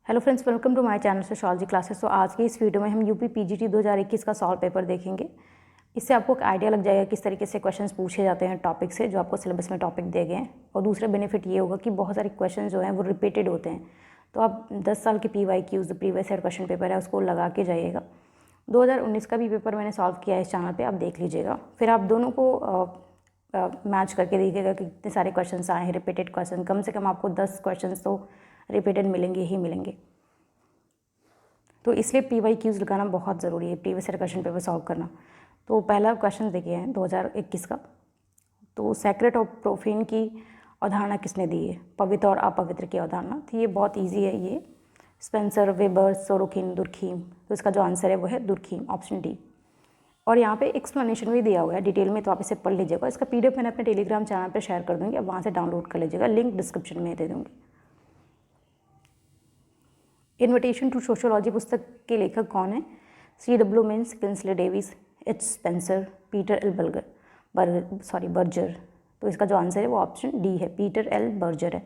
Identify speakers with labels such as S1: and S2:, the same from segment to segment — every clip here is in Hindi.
S1: Hello friends, welcome to my channel sociology classes. तो आज की इस वीडियो में हम यूपी पीजीटी 2021 का सॉल्व पेपर देखेंगे। इससे आपको एक आइडिया लग जाएगा किस तरीके से क्वेश्चंस पूछे जाते हैं टॉपिक से, जो आपको सिलेबस में टॉपिक दिए गए हैं। और दूसरा बेनिफिट ये होगा कि बहुत सारे क्वेश्चन जो हैं वो रिपीटेड होते हैं, तो आप 10 साल के PYQs जो प्रीवियस ईयर क्वेश्चन पेपर है उसको लगा के जाइएगा। 2019 का भी पेपर मैंने सॉल्व किया है इस चैनल पर, आप देख लीजिएगा। फिर आप दोनों को मैच करके देखिएगा कि कितने सारे क्वेश्चन आए हैं रिपीटेड क्वेश्चन। कम से कम आपको 10 क्वेश्चन तो रिपीटेड मिलेंगे ही मिलेंगे। तो इसलिए PYQs लगाना बहुत ज़रूरी है, previous year question paper solve करना। तो पहला क्वेश्चन देखिए हैं 2021 का। तो सैक्रेड और प्रोफेन की अवधारणा किसने दी है? पवित्र और अपवित्र की अवधारणा। तो ये बहुत ईजी है, ये स्पेंसर, वेबर, सोरोकिन, दुर्खीम। तो इसका जो आंसर है वो है दुर्खीम, ऑप्शन डी। और यहाँ पे एक्सप्लेनेशन भी दिया हुआ है डिटेल में, तो आप इसे पढ़ लीजिएगा। इसका PDF मैंने अपने टेलीग्राम चैनल पर शेयर कर दूँगी, आप वहाँ से डाउनलोड कर लीजिएगा, लिंक डिस्क्रिप्शन में दे दूँगी। इन्विटेशन टू सोशियोलॉजी पुस्तक के लेखक कौन है? CW Mills, Kingsley Davis, H Spencer, Peter L Berger. तो इसका जो आंसर है वो ऑप्शन डी है, पीटर एल बर्जर है।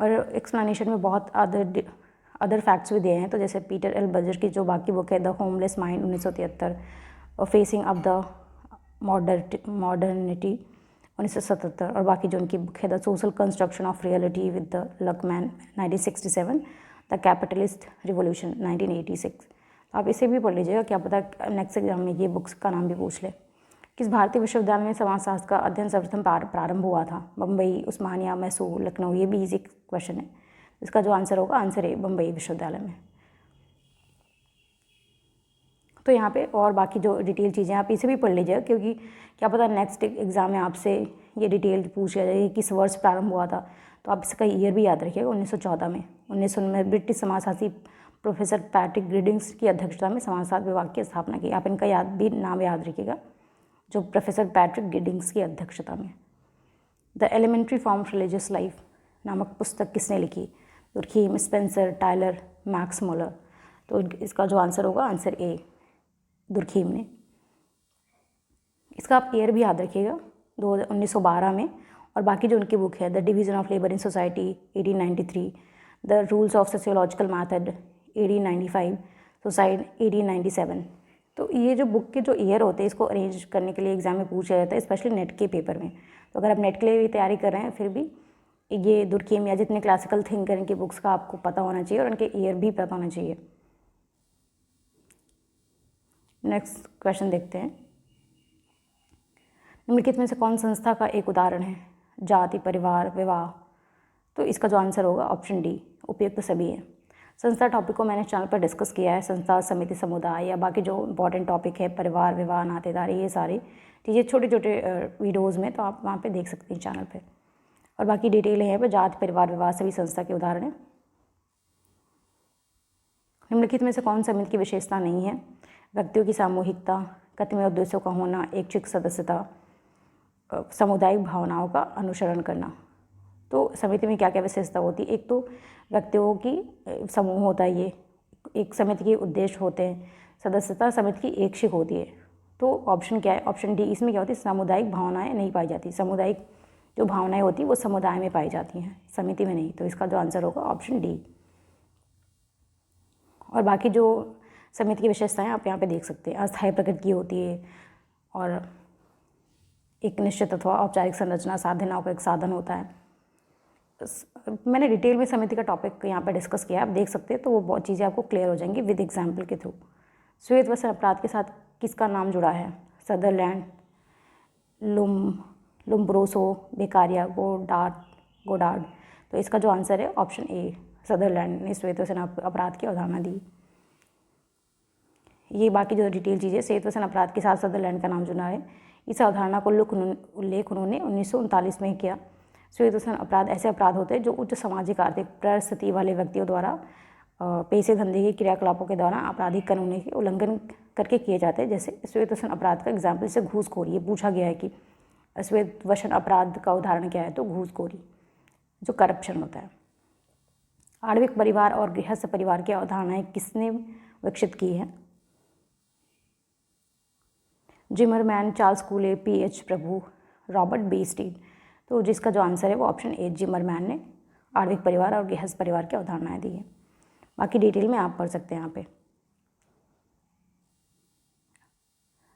S1: और एक्सप्लेनेशन में बहुत अदर फैक्ट्स भी दिए हैं। तो जैसे पीटर एल बर्जर की जो बाकी बुक है द होमलेस माइंड 1973, और फेसिंग अप द मॉडर्निटी 1977, और बाकी जो उनकी बुक है the social construction of reality with the लकमैन 1967, the capitalist revolution 1986। आप इसे भी पढ़ लीजिएगा, क्या पता नेक्स्ट एग्जाम में ये बुक्स का नाम भी पूछ ले। किस भारतीय विश्वविद्यालय में समाजशास्त्र का अध्ययन सर्वप्रथम प्रारंभ हुआ था? बम्बई, उस्मानिया, मैसूर, लखनऊ। ये भी इजी क्वेश्चन है। इसका जो आंसर होगा, आंसर है बम्बई विश्वविद्यालय में। तो यहाँ पे और बाकी जो डिटेल चीज़ें आप इसे भी पढ़ लीजिएगा, क्योंकि क्या पता नेक्स्ट एग्जाम में आपसे ये डिटेल पूछ लिया जाए किस वर्ष प्रारंभ हुआ था। तो आप इसका ईयर भी याद रखिएगा, 1914 में। 1919 में ब्रिटिश समाजशास्त्री प्रोफेसर पैट्रिक गिडिंग्स की अध्यक्षता में समाजशास्त्र विभाग की स्थापना की। आप इनका नाम याद रखिएगा, जो प्रोफेसर पैट्रिक गिडिंग्स की अध्यक्षता में। The elementary form of religious life नामक पुस्तक किसने लिखी? Durkheim, Spencer, Tylor, Max Muller. तो इसका जो आंसर होगा, आंसर ए, दुर्खीम ने। इसका आप ईयर भी याद रखिएगा, 1912 में। और बाकी जो उनकी बुक है the division of labour in society 1893, the rules of sociological method 1895, suicide 1897। तो ये जो बुक के जो ईयर होते हैं इसको अरेंज करने के लिए एग्जाम में पूछा जाता है, स्पेशली नेट के पेपर में। तो अगर आप नेट के लिए भी तैयारी कर रहे हैं, फिर भी ये दुर्खीम या जितने क्लासिकल थिंकर की बुक्स का आपको पता होना चाहिए, और उनके ईयर भी पता होना चाहिए। नेक्स्ट क्वेश्चन देखते हैं। निम्नलिखित में से कौन संस्था का एक उदाहरण है? जाति, परिवार, विवाह। तो इसका जो आंसर होगा, ऑप्शन डी, उपयुक्त तो सभी है। संस्था टॉपिक को मैंने चैनल पर डिस्कस किया है। संस्था, समिति, समुदाय या बाकी जो इंपॉर्टेंट टॉपिक है, परिवार, विवाह, नातेदारी, ये सारी चीज़ें छोटे छोटे वीडियोज़ में, तो आप वहाँ पे देख सकते हैं चैनल पे। और बाकी डिटेल है पर जाति, परिवार, विवाह सभी संस्था के उदाहरण है। निम्नलिखित में से कौन समिति की विशेषता नहीं है? व्यक्तियों की सामूहिकता, कथनीय उद्देश्यों का होना, ऐच्छिक सदस्यता, सामुदायिक भावनाओं का अनुसरण करना। तो समिति में क्या क्या विशेषता होती है? एक तो व्यक्तियों की समूह होता है, ये एक समिति के उद्देश्य होते हैं। सदस्यता समिति की ऐच्छिक होती है। तो ऑप्शन क्या है? Option D. इसमें क्या होती है? सामुदायिक भावनाएं नहीं पाई जाती। सामुदायिक जो भावनाएं होती हैं वो समुदाय में पाई जाती हैं, समिति में नहीं। तो इसका जो आंसर होगा, ऑप्शन डी। और बाकी जो समिति की विशेषताएं आप यहाँ पे देख सकते हैं। अस्थायी प्रकृति की होती है, और एक निश्चित अथवा औपचारिक संरचना, साधनाओं का एक साधन होता है। मैंने डिटेल में समिति का टॉपिक यहाँ पर डिस्कस किया है, आप देख सकते हैं। तो वो बहुत चीज़ें आपको क्लियर हो जाएंगी विद एग्जाम्पल के थ्रू। श्वेत वस्त्र अपराध के साथ किसका नाम जुड़ा है? Sutherland, Lombroso, Beccaria, Goddard. तो इसका जो आंसर है, ऑप्शन ए, सदरलैंड ने श्वेत वस्त्र अपराध की अवधारणा दी। ये बाकी जो डिटेल चीज़ें, श्वेत वस्त्र अपराध के साथ सदरलैंड का नाम जुड़ा है। इस अवधारणा को उल्लेख उन्होंने 1939 में किया। श्वेत वस्त्र अपराध ऐसे अपराध होते हैं जो उच्च सामाजिक आर्थिक परिस्थिति वाले व्यक्तियों द्वारा पैसे धंधे के क्रियाकलापों के दौरान आपराधिक कानूनों के उल्लंघन करके किए जाते हैं। जैसे श्वेत वस्त्र अपराध का एग्जाम्पल से घूसखोरी। ये पूछा गया है कि श्वेत वस्त्र अपराध का उदाहरण क्या है? तो घूसखोरी, जो करप्शन होता है। आणविक परिवार और गृहस्थ परिवार की अवधारणाएं किसने विकसित की है? जिमरमैन, चार्ल्स कूले, PH प्रभु, रॉबर्ट बेस्टीन। तो जिसका जो आंसर है वो ऑप्शन ए, जिमरमैन ने आणविक परिवार और गृहस्थ परिवार की अवधारणाएं दी है। बाकी डिटेल में आप पढ़ सकते हैं यहाँ पे।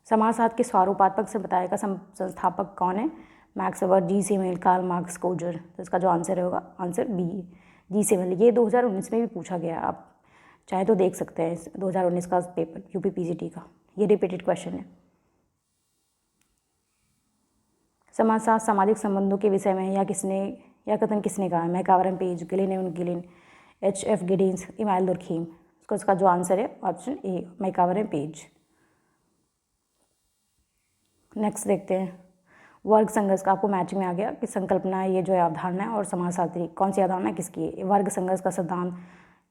S1: समाजशास्त्र के स्वरूपात्मक से बताएगा संस्थापक कौन है? मैक्स वेबर, जी सी मिल, कार्ल मार्क्स, कोजर। तो इसका जो आंसर होगा आंसर बी, जी सी मिल। ये 2019 में भी पूछा गया, आप चाहे तो देख सकते हैं 2019 का पेपर यूपी पीजीटी का, ये रिपीटेड क्वेश्चन है। समाजशास्त्र सामाजिक संबंधों के विषय में या कथन किसने कहा? मैकावरम पेज, गिलिन एवं Gillin, H.F. Giddens, Emile Durkheim. इसका जो आंसर है option A, MacIver and Page. Next देखते हैं वर्ग संघर्ष का। आपको मैचिंग में आ गया कि संकल्पना, ये जो है अवधारणा है, और समाजशास्त्री कौन सी अवधारणा किसकी है? वर्ग संघर्ष का सिद्धांत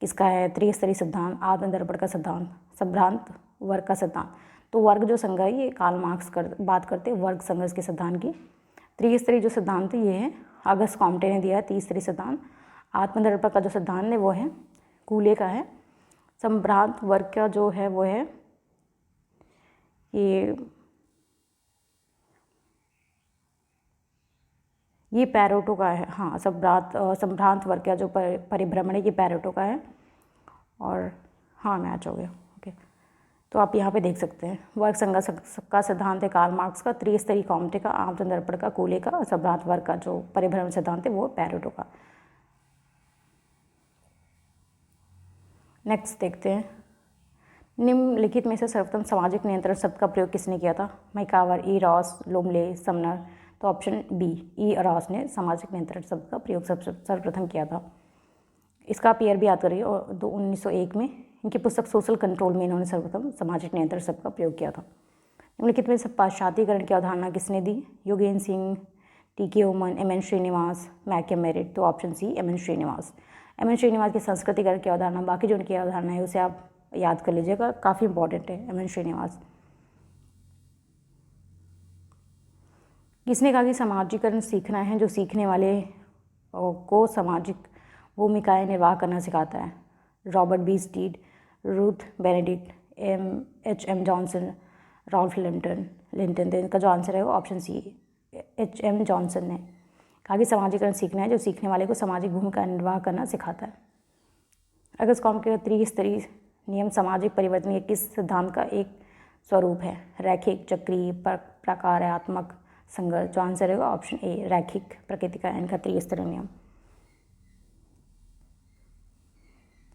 S1: किसका है? त्रिस्तरीय सिद्धांत, आत्मदर्पण का सिद्धांत, संभ्रांत वर्ग का सिद्धांत। तो वर्ग जो संघर्ष है ये कार्ल मार्क्स बात करते हैं वर्ग संघर्ष के सिद्धांत की। त्रिस्तरीय जो सिद्धांत है ये है अगस्त कॉम्टे ने दिया है त्रिस्तरीय सिद्धांत। आत्मदर्पण का जो सिद्धांत है वो है कूले का है। संभ्रांत वर्ग का जो है वो है ये पैरोटो का है। हाँ, संभ्रांत वर्ग का जो परिभ्रमण है ये पैरोटो का है। और हाँ, मैच हो गया। ओके, तो आप यहाँ पे देख सकते हैं वर्ग संघर्ष का सिद्धांत है कार्ल मार्क्स का, त्रिस्तरीय कॉम्टे का, आत्मदर्पण का कूले का, और संभ्रांत वर्ग का जो परिभ्रमण सिद्धांत है वो पैरोटो का। नेक्स्ट देखते हैं निम्नलिखित में से सर्वप्रथम सामाजिक नियंत्रण शब्द का प्रयोग किसने किया था? मैकावर, ई रॉस, लोमले, समनर। तो ऑप्शन बी, ई रॉस ने सामाजिक नियंत्रण शब्द का प्रयोग सर्वप्रथम किया था। इसका आप ईयर भी याद करिए, और 1901 में इनकी पुस्तक सोशल कंट्रोल में इन्होंने सर्वप्रथम सामाजिक नियंत्रण शब्द का प्रयोग किया था। निम्नलिखित में से पाश्चात्यकरण की अवधारणा किसने दी? Yogen Singh, T K. Oommen, M N Srinivas, McKim Marriott. तो option C, M N Srinivas. M N Srinivas की संस्कृतिकरण की अवधारणा, बाकी जो उनकी अवधारणा है उसे आप याद कर लीजिएगा, काफ़ी इंपॉर्टेंट है एम एन श्रीनिवास। किसने कहा कि समाजीकरण सीखना है जो सीखने वाले को सामाजिक भूमिकाएं निर्वाह करना सिखाता है? Robert Bierstedt, Ruth Benedict, H M. Johnson, Ralph Linton. तो इनका जो आंसर है वो ऑप्शन सी, एच.एम. जॉनसन ने कहा कि समाजीकरण सीखना है जो सीखने वाले को सामाजिक भूमिका निर्वाह करना सिखाता है। अगस्त कॉम्टे का त्रिस्तरीय नियम सामाजिक परिवर्तन के किस सिद्धांत का एक स्वरूप है? रैखिक, चक्रीय, प्रकारात्मक, संघर्ष। जो आंसर है ऑप्शन ए, रैखिक प्रकृति का इनका त्रिस्तरीय नियम।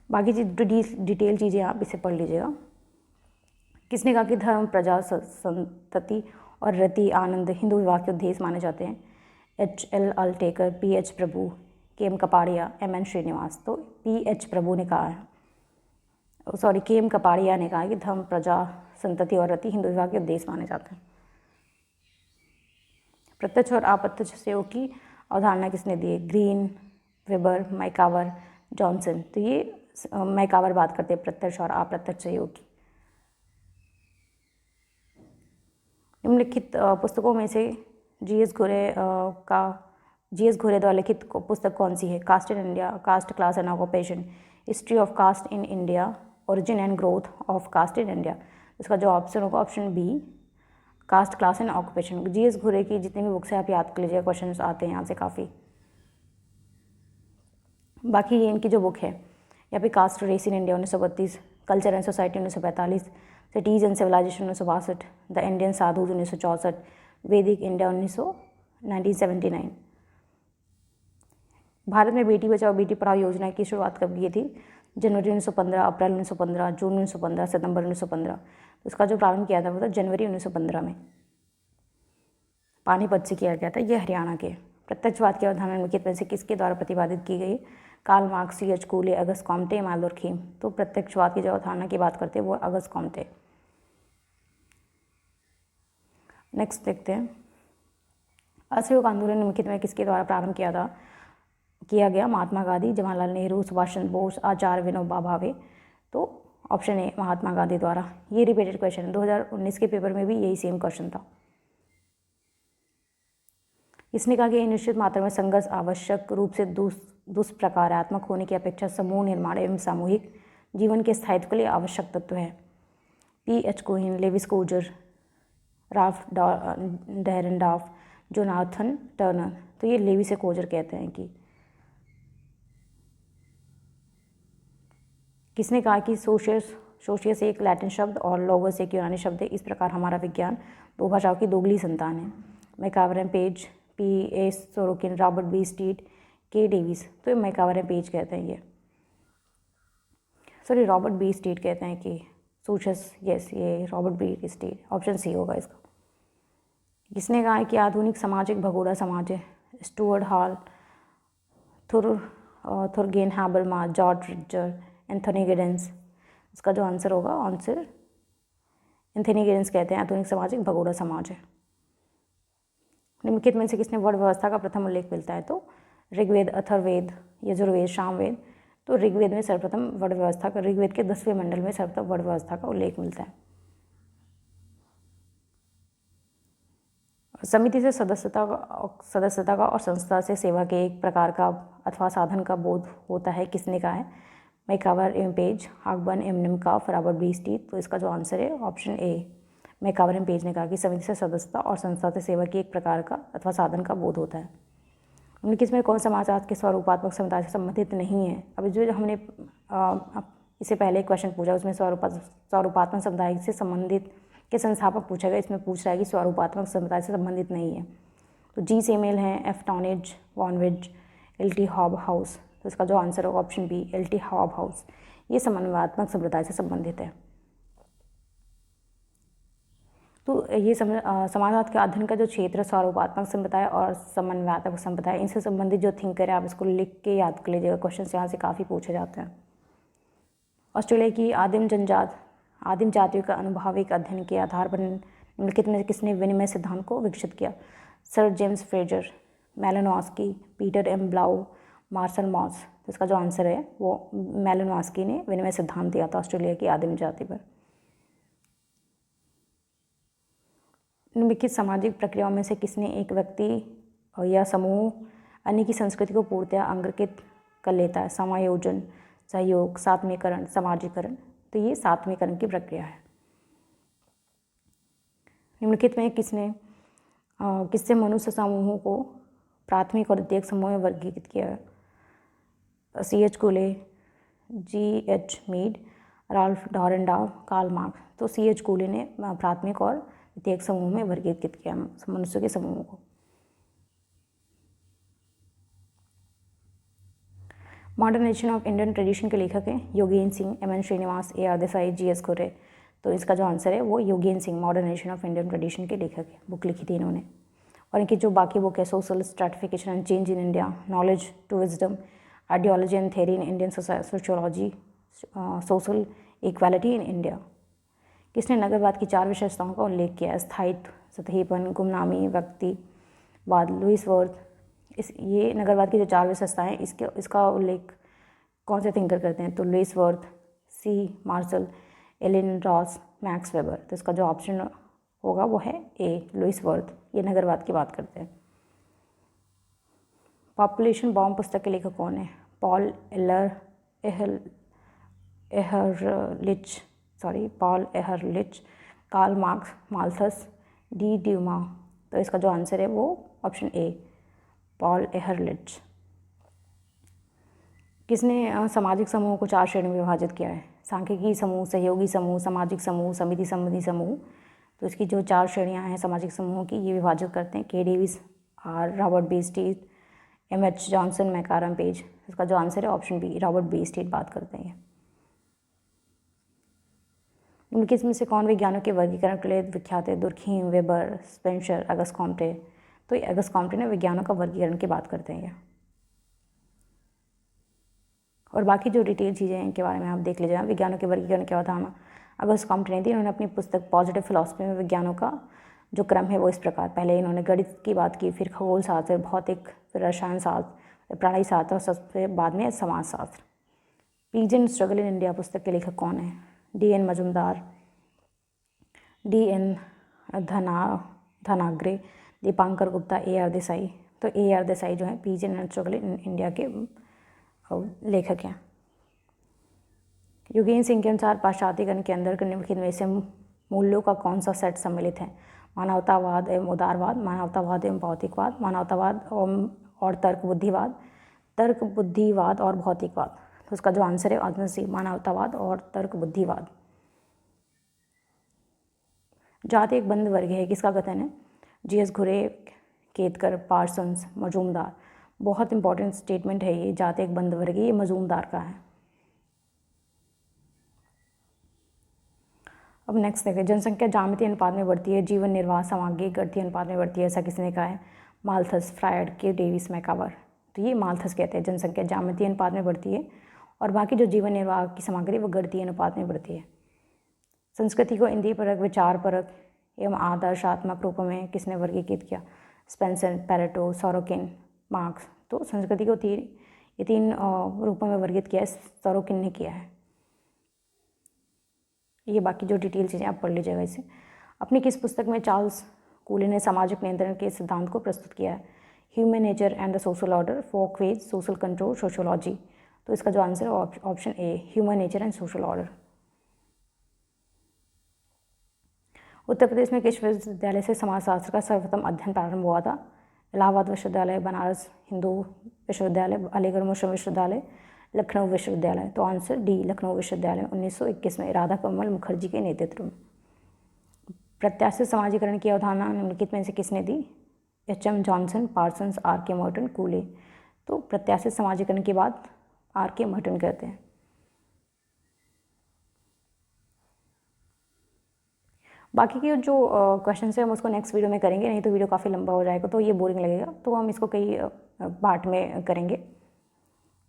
S1: बाकी डिटेल चीज़ें आप इसे पढ़ लीजिएगा। किसने कहा कि धर्म, प्रजा, संतति और रति आनंद हिंदू विवाह के उद्देश्य माने जाते हैं? H.L. अल्टेकर, P.H. प्रभु, के.एम. कपाड़िया, M.N. श्रीनिवास। तो P.H. प्रभु ने कहा है, के.एम. कपाड़िया ने कहा कि धर्म, प्रजा, संतति और रति हिंदू विवाह के उद्देश्य माने जाते हैं। प्रत्यक्ष और अप्रत्यक्ष सहयोग की अवधारणा किसने दी है? Green, Weber, MacIver, Johnson. तो ये मैकावर बात करते हैं प्रत्यक्ष और अप्रत्यक्ष सहयोग की। निम्नलिखित पुस्तकों में से जी.एस. घुरे द्वारा लिखित पुस्तक कौन सी है? Caste in India, caste, class and occupation, history of caste in India, origin and growth of caste in India. इसका जो ऑप्शन होगा option B, caste, class and occupation. G S. Ghurye की जितनी भी बुक्स है आप याद कर लीजिए, क्वेश्चन आते हैं यहाँ से काफ़ी। बाकी ये इनकी जो बुक है यहाँ पे caste race in India 1932, culture and society 1945, cities and civilization 1962, the Indian sadhus 1964, Vedic India 1979। Bharat में बेटी बचाओ बेटी पढ़ाओ योजना की शुरुआत कब की थी? जनवरी 1915, अप्रैल 1915, जून 1915, सितंबर 1915। तो इसका जो प्रारंभ किया था वो था जनवरी 1915 में, पानीपत से किया गया था। ये हरियाणा के। प्रत्यक्षवाद की अवधारणा निम्नलिखित में से किसके द्वारा प्रतिपादित की गई? Karl Marx, C.H. Cooley, Auguste Comte, Emile Durkheim. तो प्रत्यक्षवाद की जो अवधारणा की बात करते हैं वो अगस्त कॉम्टे। नेक्स्ट देखते हैं असहयोग आंदोलन निम्नलिखित में किसके द्वारा प्रारंभ किया गया? महात्मा गांधी, जवाहरलाल नेहरू, सुभाष चंद्र बोस, आचार्य विनोबा भावे। तो ऑप्शन ए, महात्मा गांधी द्वारा। ये रिपीटेड क्वेश्चन है, 2019 के पेपर में भी यही सेम क्वेश्चन था। इसने कहा कि निश्चित मात्रा में संघर्ष आवश्यक रूप से दुष्प्रकारात्मक होने की अपेक्षा समूह निर्माण एवं सामूहिक जीवन के स्थायित्व के लिए आवश्यक तत्व है। P.H. Cohen, Lewis Coser, Ralph Dahrendorf, Jonathan Turner. तो ये लेविस कोजर कहते हैं कि किसने कहा कि सोशियस एक लैटिन शब्द और लोगोस एक यूनानी शब्द है, इस प्रकार हमारा विज्ञान दो भाषाओं की दोगली संतान है? MacIver and Page, P.A. Sorokin, Robert Bierstedt, K Davis. तो मैकावरन पेज कहते हैं रॉबर्ट बी स्टीट कहते हैं कि सोशियस, यस ये रॉबर्ट बी स्टीट, ऑप्शन सी होगा इसका। किसने कहा है कि आधुनिक समाज एक भगोड़ा समाज है? Stuart Hall, Jurgen Habermas, George Ritzer, Anthony Giddens. इसका जो आंसर होगा आंसर एंथोनी गिडेंस कहते हैं आधुनिक समाज एक भगोड़ा समाज है। निम्नलिखित में से किसने वर्ण व्यवस्था का प्रथम उल्लेख मिलता है? तो ऋग्वेद, अथर्ववेद, यजुर्वेद, सामवेद। तो ऋग्वेद में सर्वप्रथम वर्ण व्यवस्था का, ऋग्वेद के 10वें मंडल में सर्वप्रथम वर्ण व्यवस्था का उल्लेख मिलता है। समिति से सदस्यता का और संस्था से सेवा के एक प्रकार का अथवा साधन का बोध होता है, किसने कहा है? MacIver M Page, Ogburn M Nimkoff, Robert Bierstedt. तो इसका जो आंसर है option A, MacIver M Page ने कहा कि समिति से सदस्यता और संस्था से सेवा की एक प्रकार का अथवा साधन का बोध होता है। उनके इसमें कौन समाज आज के स्वरूपात्मक समुदाय से संबंधित नहीं है? अभी जो हमने इससे पहले एक क्वेश्चन पूछा उसमें स्वरूपात्मक समुदाय से संबंधित के संस्थापक पूछा गया, इसमें पूछ रहा है कि स्वरूपात्मक समुदाय से संबंधित नहीं है। तो जी सेमेल हैं, F Tonnies, von Wiese, L T. Hobhouse. तो इसका जो आंसर होगा option B, L T. Hobhouse, ये समन्वयात्मक समुदाय से संबंधित है। तो ये समाजवाद के अध्ययन का जो क्षेत्र स्वरूपात्मक संप्रदाय और समन्वयात्मक संप्रदाय, इनसे संबंधित जो थिंकर है आप इसको लिख के याद कर लीजिएगा, क्वेश्चन यहाँ से काफ़ी पूछे जाते हैं। ऑस्ट्रेलिया की आदिम जातियों का अनुभाविक अध्ययन के आधार पर निम्नलिखित में किसने विनिमय सिद्धांत को विकसित किया? Sir James Frazer, Malinowski, Peter M Blau, Marcel Mauss. तो इसका जो आंसर है वो मैलिनोव्स्की ने विनिमय सिद्धांत दिया था ऑस्ट्रेलिया की आदिम जाति पर। निम्नलिखित सामाजिक प्रक्रियाओं में से किसने एक व्यक्ति या समूह अन्य की संस्कृति को पूर्णतया अंगीकृत कर लेता है? समायोजन, सहयोग, सात्मीकरण, समाजीकरण। तो ये सात्मीकरण की प्रक्रिया है। निम्नलिखित में किससे मनुष्य समूहों को प्राथमिक और द्वितीयक समूह में वर्गीकृत किया है? C.H. Cooley, G.H. Mead, Ralph Dahrendorf, Karl Marx. तो C.H. कूले ने प्राथमिक और द्वितीयक समूह में वर्गीकृत किया मनुष्य के समूहों को। मॉडर्नाइजेशन ऑफ इंडियन ट्रेडिशन के लेखक हैं योगेन Singh, M.N. Srinivas, A.R. Desai, G.S. खुरे। तो इसका जो आंसर है वो Yogen Singh modernisation of Indian tradition के लेखक है, बुक लिखी थी इन्होंने। और इनकी जो बाकी बुक है social stratification and change in India, knowledge to wisdom, ideology and theory in Indian sociology, social equality in India. किसने नगरवाद की 4 विशेषताओं का उल्लेख किया है? स्थायित्व, सतहीपन, गुमनामी, व्यक्तिवाद, लुईस वर्थ। ये नगरवाद की जो 4 विशेषताएं इसका उल्लेख कौन से थिंकर करते हैं? तो Louis Wirth, C. Marshall, Aileen Ross, Max Weber. तो इसका जो ऑप्शन होगा वो है ए, लुईस वर्थ। ये नगरवाद की बात करते हैं। पॉपुलेशन बॉम्ब पुस्तक के लेखक कौन है? Paul Ehrlich, Karl Marx, Malthus, D Dumont. तो इसका जो आंसर है वो ऑप्शन ए, पॉल एहरलिच। किसने सामाजिक समूहों को 4 श्रेणी में विभाजित किया है? सांख्यिकी समूह, सहयोगी समूह, सामाजिक समूह, समिति संबंधी समूह। तो इसकी जो 4 श्रेणियां हैं सामाजिक समूहों की, ये विभाजित करते हैं K Davis, R Robert Bierstedt, M.H. Johnson, MacIver Page. इसका जो आंसर है option B, Robert Bierstedt बात करते हैं। निम्नलिखित में से कौन विज्ञानों के वर्गीकरण के लिए विख्यात है? दुर्खीम, वेबर, स्पेंसर, अगस्त कॉम्टे। तो ये अगस्त कॉम्टे ने विज्ञानों का वर्गीकरण की बात करते हैं। और बाकी जो डिटेल चीज़ें हैं इनके बारे में आप देख लीजिएगा। विज्ञानों के वर्गीकरण क्या होता है अगस्त कॉम्टे ने दी। इन्होंने अपनी पुस्तक पॉजिटिव फिलॉसफी में विज्ञानों का जो क्रम है वो इस प्रकार, पहले इन्होंने गणित की बात की, फिर खगोल शास्त्र, भौतिक, फिर रसायन शास्त्र, प्राणी शास्त्र और सबसे बाद में समाजशास्त्र। Peace and struggle in India पुस्तक के लेखक कौन है? D.N. Majumdar, D.N. धनाग्रे, Dipankar Gupta, A.R. Desai. तो A.R. देसाई जो है peace and struggle in India के लेखक हैं। योगेन सिंह के अनुसार पाश्चात्यकरण के अंदर निम्नलिखित में से मूल्यों का कौन सा सेट सम्मिलित है? मानवतावाद एवं उदारवाद, मानवतावाद एवं भौतिकवाद, मानवतावाद और तर्क बुद्धिवाद और भौतिकवाद। तो उसका जो आंसर है ऑप्शन सी मानवतावाद और तर्क बुद्धिवाद। जाति एक बंद वर्ग है, किसका कथन है? जीएस घुरे, केतकर, पार्सन्स, मजूमदार। बहुत इंपॉर्टेंट स्टेटमेंट है ये, जाति एक बंद वर्ग है, ये मजूमदार का है। अब नेक्स्ट देखें, जनसंख्या ज्यामितीय अनुपात में बढ़ती है, जीवन निर्वाह सामग्री गणितीय अनुपात में बढ़ती है, ऐसा किसने कहा है? माल्थस, फ्रायड के, डेविस, मैकावर। तो ये माल्थस कहते हैं जनसंख्या ज्यामितीय अनुपात में बढ़ती है और बाकी जो जीवन निर्वाह की सामग्री वो गणितीय अनुपात में बढ़ती है। संस्कृति को इंद्रिय परक, विचार परक एवं आदर्शात्मक रूपों में किसने वर्गीकृत किया? Spencer, Pareto, Sorokin, marks. तो संस्कृति को ये तीन रूपों में वर्गीकृत किया है, सोरोकिन ने किया है। ये बाकी जो डिटेल चीज़ें आप पढ़ लीजिएगा इसे। अपनी किस पुस्तक में चार्ल्स कूले ने सामाजिक नियंत्रण के सिद्धांत को प्रस्तुत किया है? Human nature and the social order, folkways, social control, sociology. तो इसका जो आंसर है option A, human nature and social order. Uttar Pradesh में किस विश्वविद्यालय से समाजशास्त्र का सर्वप्रथम अध्ययन प्रारंभ हुआ था? इलाहाबाद विश्वविद्यालय, बनारस हिंदू विश्वविद्यालय, अलीगढ़ मुस्लिम विश्वविद्यालय, लखनऊ विश्वविद्यालय। तो आंसर डी, लखनऊ विश्वविद्यालय 1921 में राधा कमल मुखर्जी के नेतृत्व में। प्रत्याशित समाजीकरण की अवधारणा निम्नलिखित में से किसने दी? H M. Johnson, Parsons, R K. Merton, Cooley. तो प्रत्याशित समाजीकरण के बाद आर.के. मर्टन कहते हैं। बाकी के जो क्वेश्चन है हम उसको नेक्स्ट वीडियो में करेंगे, नहीं तो वीडियो काफ़ी लंबा हो जाएगा तो ये बोरिंग लगेगा, तो हम इसको कई पार्ट में करेंगे।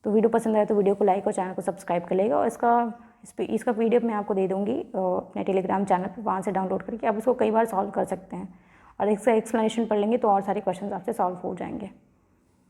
S1: तो वीडियो पसंद आए तो वीडियो को लाइक और चैनल को सब्सक्राइब कर लेगा। और इसका पीडीएफ मैं आपको दे दूँगी अपने टेलीग्राम चैनल पे, वहाँ से डाउनलोड करके आप उसको कई बार सॉल्व कर सकते हैं और इसका एक्सप्लेनेशन पढ़ लेंगे तो और सारे क्वेश्चन आपसे सॉल्व हो जाएंगे।